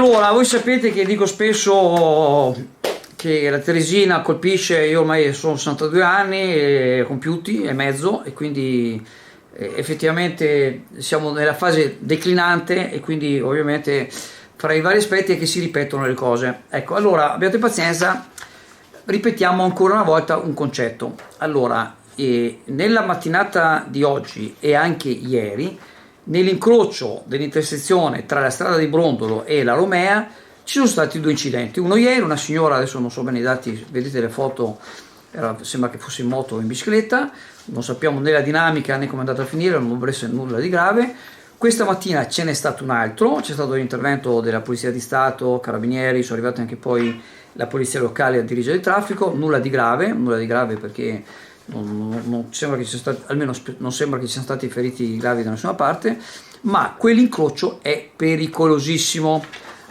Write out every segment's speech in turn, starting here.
Allora, voi sapete che dico spesso che la Teresina colpisce, io ormai sono 62 anni compiuti e mezzo, e quindi effettivamente siamo nella fase declinante, e quindi ovviamente fra i vari aspetti è che si ripetono le cose. Ecco, allora abbiate pazienza, ripetiamo ancora una volta un concetto. Allora, nella mattinata di oggi e anche ieri, nell'incrocio dell'intersezione tra la strada di Brondolo e la Romea ci sono stati due incidenti. Uno ieri, una signora, adesso non so bene i dati, vedete le foto, sembra che fosse in moto o in bicicletta, non sappiamo né la dinamica né come è andata a finire, non dovrebbe essere nulla di grave. Questa mattina ce n'è stato un altro, c'è stato l'intervento della Polizia di Stato, Carabinieri, sono arrivati anche poi la Polizia Locale a dirigere il traffico, nulla di grave perché non sembra che ci sia stato, almeno non sembra che ci siano stati feriti gravi da nessuna parte, ma quell'incrocio è pericolosissimo.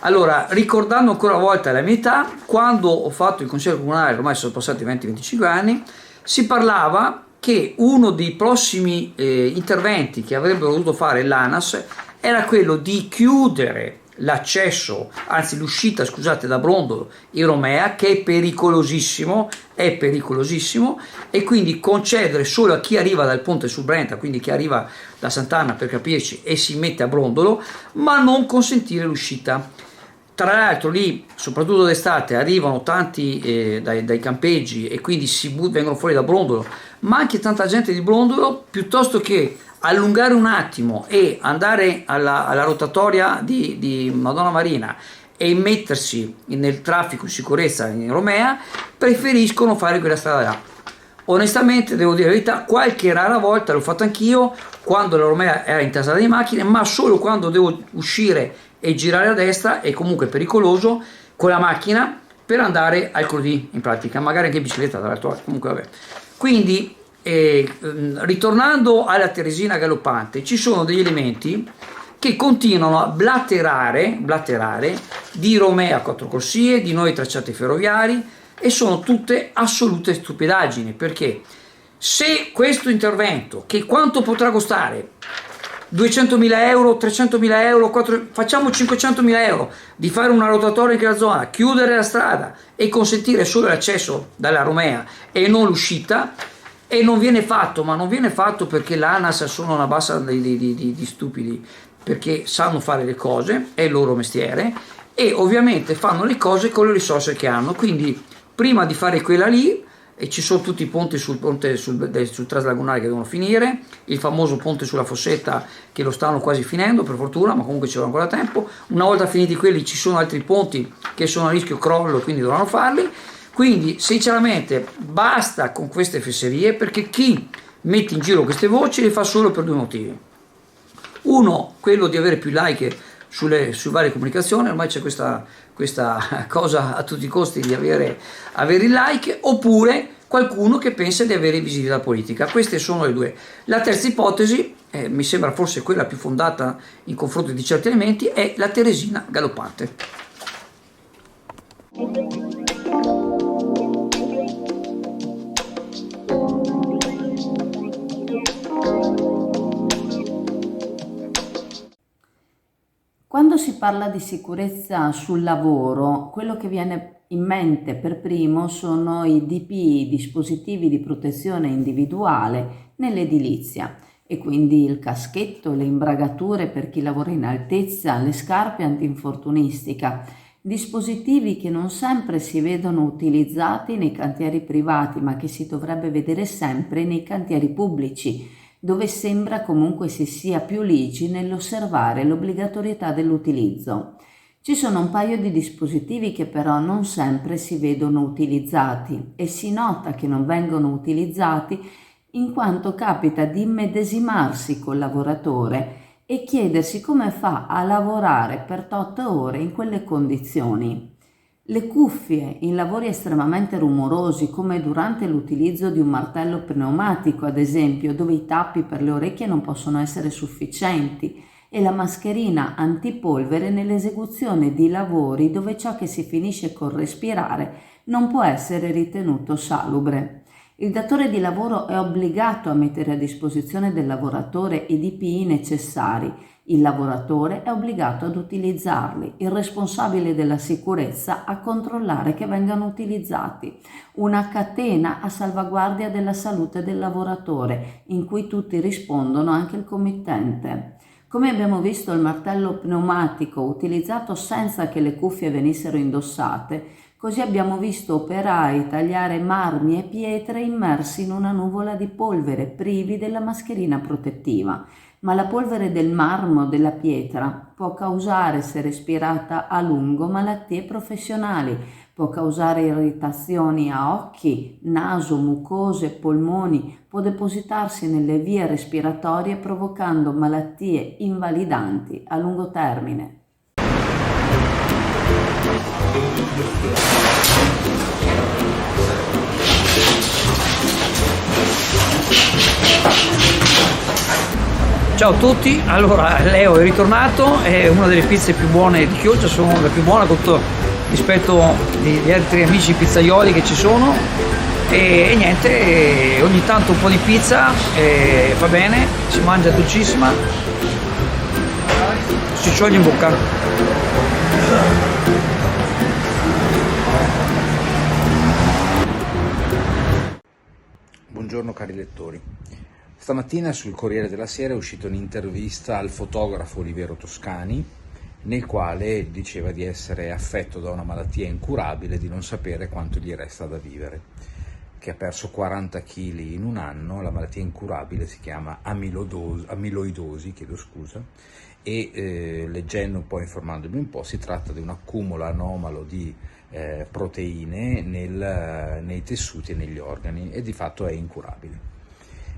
Allora, ricordando ancora una volta la mia età, quando ho fatto il consiglio comunale, ormai sono passati 20-25 anni, si parlava che uno dei prossimi interventi che avrebbero dovuto fare l'ANAS era quello di chiudere l'accesso, anzi l'uscita, scusate, da Brondolo in Romea, che è pericolosissimo, e quindi concedere solo a chi arriva dal ponte sul Brenta, quindi chi arriva da Sant'Anna per capirci e si mette a Brondolo, ma non consentire l'uscita. Tra l'altro lì, soprattutto d'estate, arrivano tanti dai campeggi, e quindi vengono fuori da Brondolo, ma anche tanta gente di Brondolo, piuttosto che allungare un attimo e andare alla rotatoria di Madonna Marina e mettersi nel traffico in sicurezza in Romea, preferiscono fare quella strada là. Onestamente, devo dire la verità, qualche rara volta l'ho fatto anch'io, quando la Romea era intasata di macchine, ma solo quando devo uscire e girare a destra, è comunque pericoloso con la macchina per andare al Crodì, in pratica, magari anche in bicicletta, tra l'altro, comunque vabbè. Quindi ritornando alla Teresina galoppante, ci sono degli elementi che continuano a blatterare di Romea a quattro corsie, di nuovi tracciati ferroviari, e sono tutte assolute stupidaggini, perché se questo intervento, che quanto potrà costare? 200.000 euro, 300.000 euro, facciamo 500.000 euro di fare una rotatoria in quella zona, chiudere la strada e consentire solo l'accesso dalla Romea e non l'uscita, e non viene fatto, ma non viene fatto perché l'ANAS sono una bassa di stupidi, perché sanno fare le cose, è il loro mestiere, e ovviamente fanno le cose con le risorse che hanno. Quindi prima di fare quella lì, e ci sono tutti i ponti sul Traslagunare che devono finire, il famoso ponte sulla Fossetta che lo stanno quasi finendo per fortuna, ma comunque ci vuole ancora tempo. Una volta finiti quelli ci sono altri ponti che sono a rischio crollo, quindi dovranno farli. Quindi sinceramente basta con queste fesserie, perché chi mette in giro queste voci le fa solo per due motivi. Uno, quello di avere più like su varie comunicazioni, ormai c'è questa cosa a tutti i costi di avere il like, oppure qualcuno che pensa di avere visibilità politica. Queste sono le due. La terza ipotesi, mi sembra forse quella più fondata in confronto di certi elementi, è la Teresina galoppante. Quando si parla di sicurezza sul lavoro, quello che viene in mente per primo sono i DPI, dispositivi di protezione individuale nell'edilizia, e quindi il caschetto, le imbragature per chi lavora in altezza, le scarpe antinfortunistica, dispositivi che non sempre si vedono utilizzati nei cantieri privati, ma che si dovrebbe vedere sempre nei cantieri pubblici, dove sembra comunque si sia più ligi nell'osservare l'obbligatorietà dell'utilizzo. Ci sono un paio di dispositivi che però non sempre si vedono utilizzati, e si nota che non vengono utilizzati in quanto capita di immedesimarsi col lavoratore e chiedersi come fa a lavorare per 8 ore in quelle condizioni. Le cuffie in lavori estremamente rumorosi, come durante l'utilizzo di un martello pneumatico, ad esempio, dove i tappi per le orecchie non possono essere sufficienti, e la mascherina antipolvere nell'esecuzione di lavori dove ciò che si finisce col respirare non può essere ritenuto salubre. Il datore di lavoro è obbligato a mettere a disposizione del lavoratore i DPI necessari. Il lavoratore è obbligato ad utilizzarli, il responsabile della sicurezza a controllare che vengano utilizzati. Una catena a salvaguardia della salute del lavoratore, in cui tutti rispondono, anche il committente. Come abbiamo visto, il martello pneumatico utilizzato senza che le cuffie venissero indossate, così abbiamo visto operai tagliare marmi e pietre immersi in una nuvola di polvere, privi della mascherina protettiva. Ma la polvere del marmo o della pietra può causare, se respirata a lungo, malattie professionali, può causare irritazioni a occhi, naso, mucose, polmoni, può depositarsi nelle vie respiratorie provocando malattie invalidanti a lungo termine. Ciao a tutti, allora Leo è ritornato, è una delle pizze più buone di Chioggia, sono la più buona con tutto rispetto agli altri amici pizzaioli che ci sono e niente, ogni tanto un po' di pizza fa bene, si mangia dolcissima, si scioglie in bocca. Buongiorno cari lettori. Stamattina sul Corriere della Sera è uscita un'intervista al fotografo Oliviero Toscani, nel quale diceva di essere affetto da una malattia incurabile e di non sapere quanto gli resta da vivere, che ha perso 40 kg in un anno. La malattia incurabile si chiama amiloidosi, e leggendo un po', informandomi un po', si tratta di un accumulo anomalo di proteine nei tessuti e negli organi e di fatto è incurabile.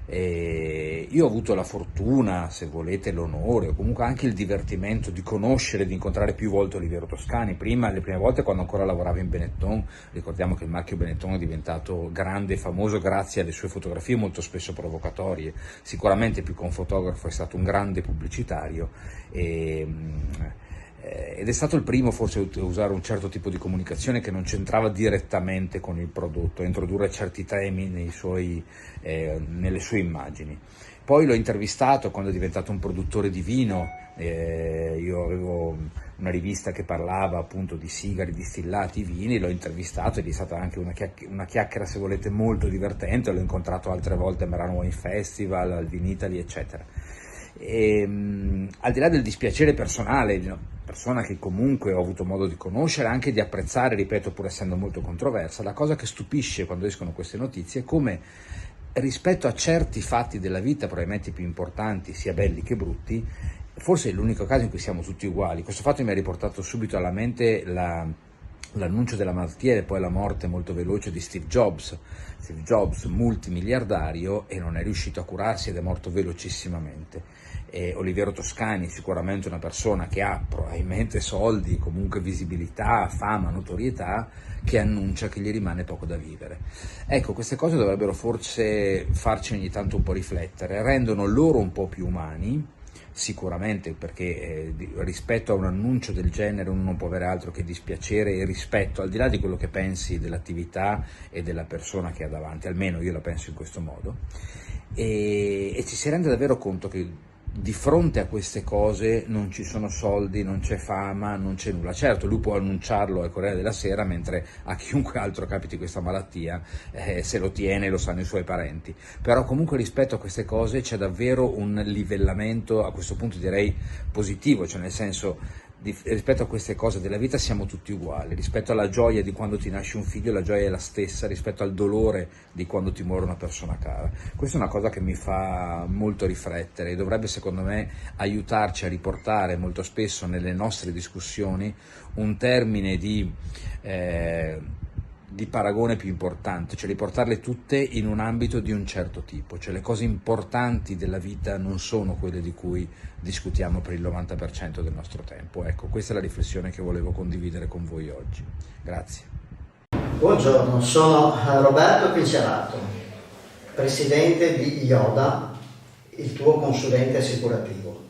Io ho avuto la fortuna, se volete l'onore, o comunque anche il divertimento di conoscere, di incontrare più volte Oliviero Toscani, le prime volte quando ancora lavorava in Benetton. Ricordiamo che il marchio Benetton è diventato grande e famoso grazie alle sue fotografie molto spesso provocatorie. Sicuramente più che un fotografo è stato un grande pubblicitario ed è stato il primo forse a usare un certo tipo di comunicazione che non c'entrava direttamente con il prodotto, a introdurre certi temi nelle sue immagini. Poi l'ho intervistato quando è diventato un produttore di vino. Io avevo una rivista che parlava appunto di sigari, distillati, vini, l'ho intervistato ed è stata anche una chiacchiera, se volete, molto divertente. L'ho incontrato altre volte a Merano Wine Festival, al Vinitaly, eccetera. Al di là del dispiacere personale di una persona che comunque ho avuto modo di conoscere, anche di apprezzare, ripeto, pur essendo molto controversa, la cosa che stupisce quando escono queste notizie è come rispetto a certi fatti della vita, probabilmente più importanti, sia belli che brutti, forse è l'unico caso in cui siamo tutti uguali. Questo fatto mi ha riportato subito alla mente l'annuncio della malattia e poi la morte molto veloce di Steve Jobs. Steve Jobs, multimiliardario, e non è riuscito a curarsi ed è morto velocissimamente. Oliviero Toscani, sicuramente una persona che ha probabilmente soldi, comunque visibilità, fama, notorietà, che annuncia che gli rimane poco da vivere. Ecco, queste cose dovrebbero forse farci ogni tanto un po' riflettere, rendono loro un po' più umani, sicuramente, perché rispetto a un annuncio del genere uno non può avere altro che dispiacere e rispetto, al di là di quello che pensi dell'attività e della persona che ha davanti, almeno io la penso in questo modo, e ci si rende davvero conto che di fronte a queste cose non ci sono soldi, non c'è fama, non c'è nulla. Certo, lui può annunciarlo al Corriere della Sera, mentre a chiunque altro capiti questa malattia se lo tiene, lo sanno i suoi parenti. Però comunque rispetto a queste cose c'è davvero un livellamento, a questo punto direi positivo, cioè nel senso, rispetto a queste cose della vita siamo tutti uguali. Rispetto alla gioia di quando ti nasce un figlio, la gioia è la stessa, rispetto al dolore di quando ti muore una persona cara. Questa è una cosa che mi fa molto riflettere e dovrebbe, secondo me, aiutarci a riportare molto spesso nelle nostre discussioni un termine di paragone più importante, cioè riportarle tutte in un ambito di un certo tipo, cioè le cose importanti della vita non sono quelle di cui discutiamo per il 90% del nostro tempo. Ecco, questa è la riflessione che volevo condividere con voi oggi. Grazie. Buongiorno, sono Roberto Pincerato, presidente di IODA, il tuo consulente assicurativo.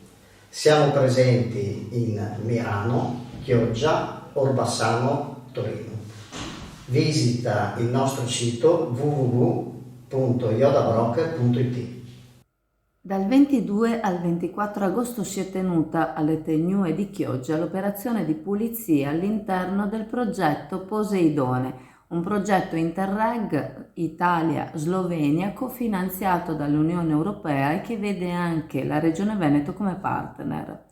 Siamo presenti in Mirano, Chioggia, Orbassano, Torino. Visita il nostro sito www.iodasicurezza.it. www.iodabroker.it. Dal 22 al 24 agosto si è tenuta alle Tegnue di Chioggia l'operazione di pulizia all'interno del progetto Poseidone, un progetto Interreg Italia-Slovenia cofinanziato dall'Unione Europea e che vede anche la Regione Veneto come partner.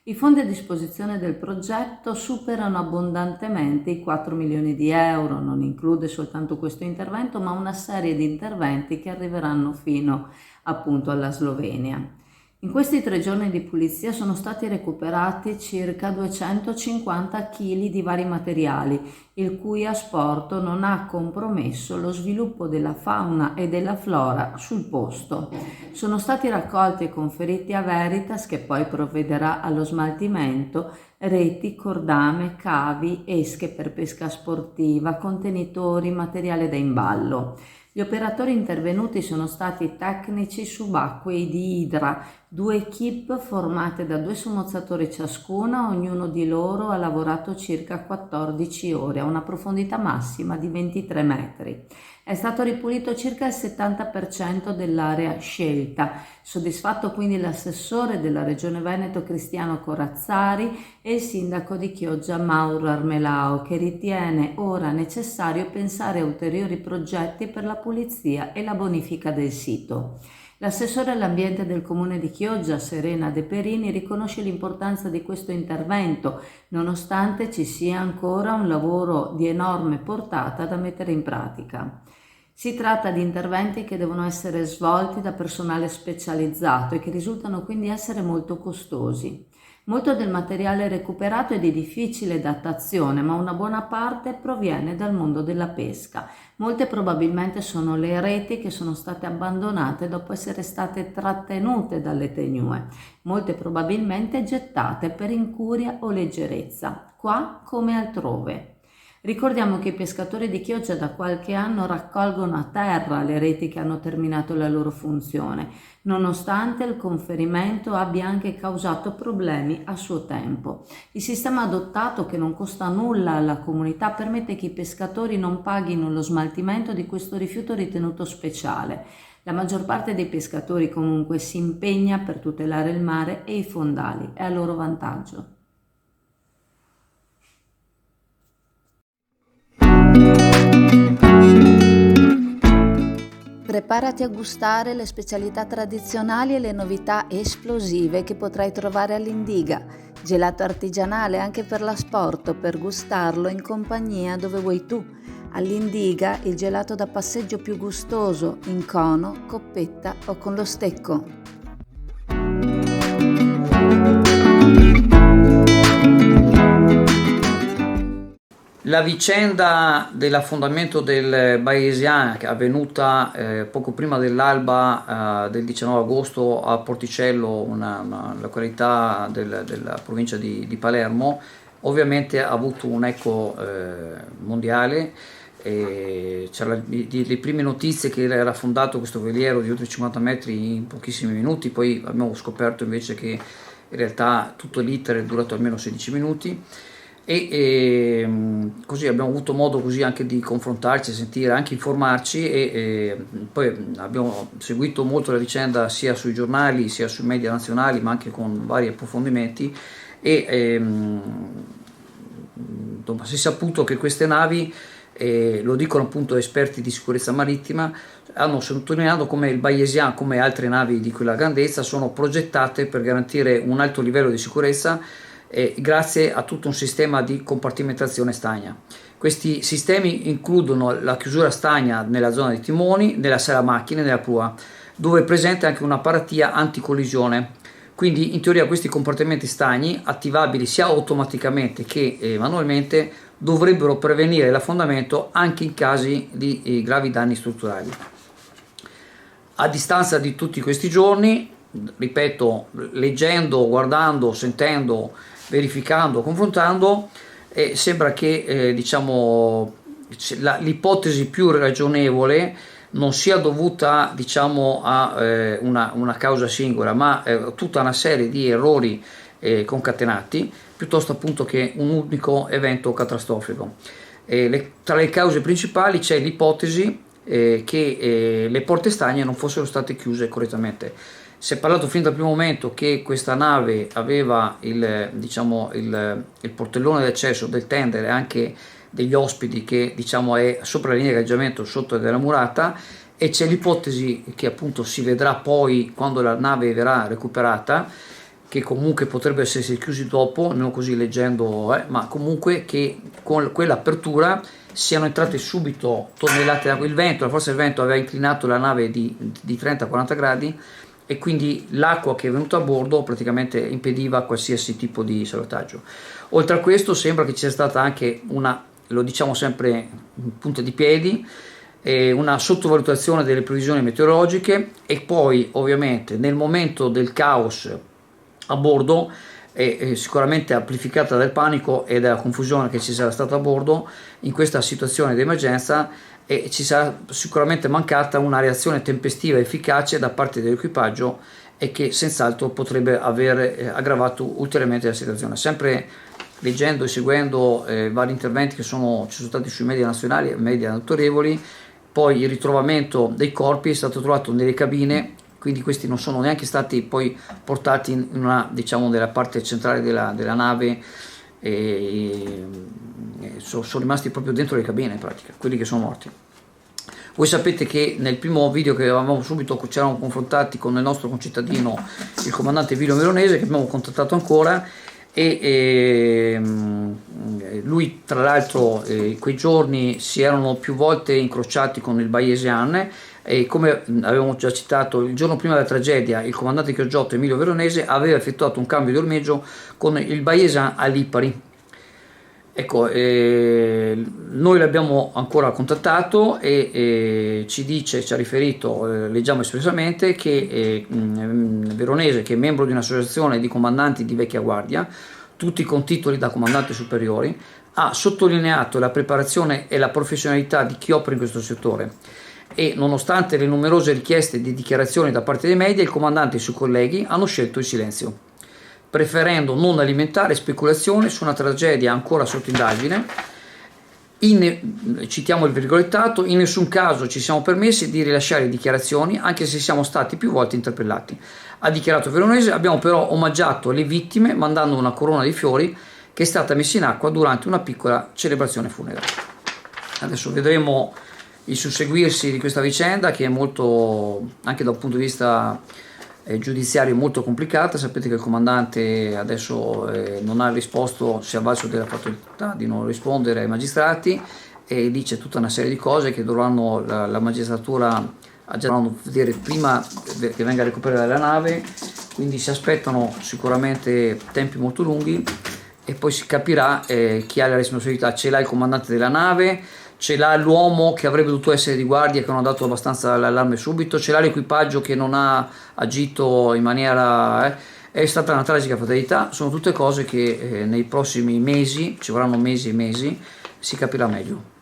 I fondi a disposizione del progetto superano abbondantemente i 4 milioni di euro, non include soltanto questo intervento, ma una serie di interventi che arriveranno fino appunto alla Slovenia. In questi 3 giorni di pulizia sono stati recuperati circa 250 kg di vari materiali, il cui asporto non ha compromesso lo sviluppo della fauna e della flora sul posto. Sono stati raccolti e conferiti a Veritas, che poi provvederà allo smaltimento, reti, cordame, cavi, esche per pesca sportiva, contenitori, materiale da imballo. Gli operatori intervenuti sono stati tecnici subacquei di Idra, 2 equip formate da 2 sommozzatori ciascuna, ognuno di loro ha lavorato circa 14 ore a una profondità massima di 23 metri. È stato ripulito circa il 70% dell'area scelta. Soddisfatto quindi l'assessore della Regione Veneto Cristiano Corazzari e il sindaco di Chioggia Mauro Armelao, che ritiene ora necessario pensare a ulteriori progetti per la pulizia e la bonifica del sito. L'assessore all'ambiente del comune di Chioggia, Serena De Perini, riconosce l'importanza di questo intervento, nonostante ci sia ancora un lavoro di enorme portata da mettere in pratica. Si tratta di interventi che devono essere svolti da personale specializzato e che risultano quindi essere molto costosi. Molto del materiale recuperato è di difficile datazione, ma una buona parte proviene dal mondo della pesca. Molte probabilmente sono le reti che sono state abbandonate dopo essere state trattenute dalle Tegnue, molte probabilmente gettate per incuria o leggerezza, qua come altrove. Ricordiamo che i pescatori di Chioggia da qualche anno raccolgono a terra le reti che hanno terminato la loro funzione, nonostante il conferimento abbia anche causato problemi a suo tempo. Il sistema adottato, che non costa nulla alla comunità, permette che i pescatori non paghino lo smaltimento di questo rifiuto ritenuto speciale. La maggior parte dei pescatori comunque si impegna per tutelare il mare e i fondali, è a loro vantaggio. Preparati a gustare le specialità tradizionali e le novità esplosive che potrai trovare all'Indiga. Gelato artigianale anche per l'asporto, per gustarlo in compagnia dove vuoi tu. All'Indiga il gelato da passeggio più gustoso, in cono, coppetta o con lo stecco. La vicenda dell'affondamento del Bayesian, che è avvenuta poco prima dell'alba del 19 agosto a Porticello, una località della provincia di Palermo, ovviamente ha avuto un eco mondiale. C'erano le prime notizie che era affondato questo veliero di oltre 50 metri in pochissimi minuti, poi abbiamo scoperto invece che in realtà tutto l'iter è durato almeno 16 minuti. E così abbiamo avuto modo così anche di confrontarci, sentire, anche informarci e poi abbiamo seguito molto la vicenda sia sui giornali sia sui media nazionali, ma anche con vari approfondimenti e si è saputo che queste navi, lo dicono appunto esperti di sicurezza marittima, hanno sottolineato come il Bayesian, come altre navi di quella grandezza, sono progettate per garantire un alto livello di sicurezza grazie a tutto un sistema di compartimentazione stagna. Questi sistemi includono la chiusura stagna nella zona dei timoni, nella sala macchine, nella prua, dove è presente anche una paratia anticollisione. Quindi in teoria questi compartimenti stagni, attivabili sia automaticamente che manualmente, dovrebbero prevenire l'affondamento anche in casi di gravi danni strutturali. A distanza di tutti questi giorni, ripeto, leggendo, guardando, sentendo, verificando, confrontando, sembra che l'ipotesi più ragionevole non sia dovuta a una causa singola, ma tutta una serie di errori concatenati, piuttosto appunto che un unico evento catastrofico. Tra le cause principali c'è l'ipotesi che le porte stagne non fossero state chiuse correttamente. Si è parlato fin dal primo momento che questa nave aveva diciamo, il portellone d'accesso del tender e anche degli ospiti che diciamo è sopra la linea di galleggiamento, sotto della murata, e c'è l'ipotesi che appunto si vedrà poi quando la nave verrà recuperata, che comunque potrebbe essersi chiusi dopo, non così leggendo, ma comunque che con quell'apertura siano entrate subito tonnellate d'acqua. La forza del vento aveva inclinato la nave di 30-40 gradi e quindi l'acqua che è venuta a bordo praticamente impediva qualsiasi tipo di salvataggio. Oltre a questo sembra che ci sia stata anche lo diciamo sempre in punta di piedi, una sottovalutazione delle previsioni meteorologiche, e poi ovviamente nel momento del caos a bordo, sicuramente amplificata dal panico e dalla confusione che ci sarà stata a bordo in questa situazione di emergenza, ci sarà sicuramente mancata una reazione tempestiva e efficace da parte dell'equipaggio, e che senz'altro potrebbe aver aggravato ulteriormente la situazione. Sempre leggendo e seguendo vari interventi che ci sono stati sui media nazionali e media autorevoli, poi il ritrovamento dei corpi è stato trovato nelle cabine, quindi questi non sono neanche stati poi portati in una, diciamo, della parte centrale della nave, sono rimasti proprio dentro le cabine in pratica, quelli che sono morti. Voi sapete che nel primo video che avevamo subito ci eravamo confrontati con il nostro concittadino, il comandante Vilio Veronese, che abbiamo contattato ancora, e lui tra l'altro quei giorni si erano più volte incrociati con il Bayesian, e come avevamo già citato il giorno prima della tragedia il comandante Chioggiotto Emilio Veronese aveva effettuato un cambio di ormeggio con il Bayesian a Lipari. Ecco, noi l'abbiamo ancora contattato e ci ha riferito, leggiamo espressamente, che Veronese, che è membro di un'associazione di comandanti di vecchia guardia, tutti con titoli da comandanti superiori, ha sottolineato la preparazione e la professionalità di chi opera in questo settore, e nonostante le numerose richieste di dichiarazioni da parte dei media, il comandante e i suoi colleghi hanno scelto il silenzio, preferendo non alimentare speculazioni su una tragedia ancora sotto indagine. Citiamo il virgolettato: in nessun caso ci siamo permessi di rilasciare dichiarazioni, anche se siamo stati più volte interpellati. Ha dichiarato Veronese: abbiamo però omaggiato le vittime mandando una corona di fiori che è stata messa in acqua durante una piccola celebrazione funeraria. Adesso vedremo il susseguirsi di questa vicenda, che è molto, anche dal punto di vista giudiziario, molto complicata. Sapete che il comandante adesso non ha risposto, si è avvalso della facoltà di non rispondere ai magistrati, e dice tutta una serie di cose che dovranno la magistratura vedere prima che venga a recuperare la nave, quindi si aspettano sicuramente tempi molto lunghi, e poi si capirà chi ha la responsabilità. Ce l'ha il comandante della nave, ce l'ha l'uomo che avrebbe dovuto essere di guardia, che non ha dato abbastanza l'allarme subito, ce l'ha l'equipaggio che non ha agito in maniera... È stata una tragica fatalità. Sono tutte cose che nei prossimi mesi, ci vorranno mesi e mesi, si capirà meglio.